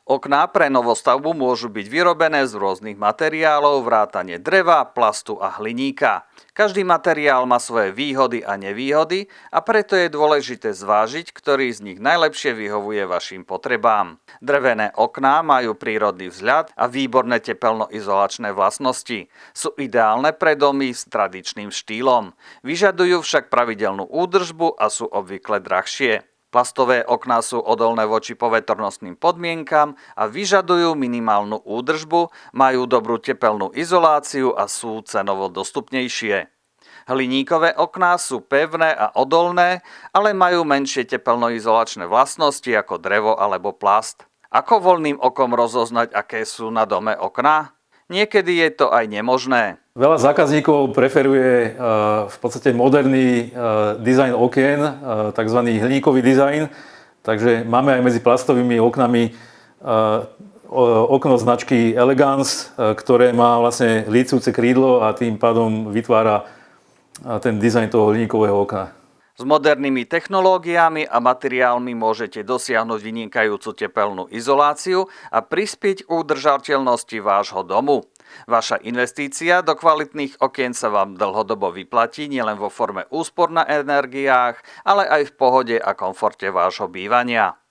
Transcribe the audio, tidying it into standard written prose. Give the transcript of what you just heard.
Okná pre novostavbu môžu byť vyrobené z rôznych materiálov vrátane dreva, plastu a hliníka. Každý materiál má svoje výhody a nevýhody a preto je dôležité zvážiť, ktorý z nich najlepšie vyhovuje vašim potrebám. Drevené okná majú prírodný vzhľad a výborné tepelnoizolačné vlastnosti. Sú ideálne pre domy s tradičným štýlom. Vyžadujú však pravidelnú údržbu a sú obvykle drahšie. Plastové okná sú odolné voči poveternostným podmienkam a vyžadujú minimálnu údržbu, majú dobrú tepelnú izoláciu a sú cenovo dostupnejšie. Hliníkové okná sú pevné a odolné, ale majú menšie tepelnoizolačné vlastnosti ako drevo alebo plast. Ako voľným okom rozoznať, aké sú na dome okná? Niekedy je to aj nemožné. Veľa zákazníkov preferuje v podstate moderný dizajn okien, tzv. Hliníkový dizajn. Takže máme aj medzi plastovými oknami okno značky Elegance, ktoré má vlastne lícujúce krídlo a tým pádom vytvára ten dizajn toho hliníkového okna. S modernými technológiami a materiálmi môžete dosiahnuť vynikajúcu tepelnú izoláciu a prispieť k udržateľnosti vášho domu. Vaša investícia do kvalitných okien sa vám dlhodobo vyplatí nielen vo forme úspor na energiách, ale aj v pohode a komforte vášho bývania.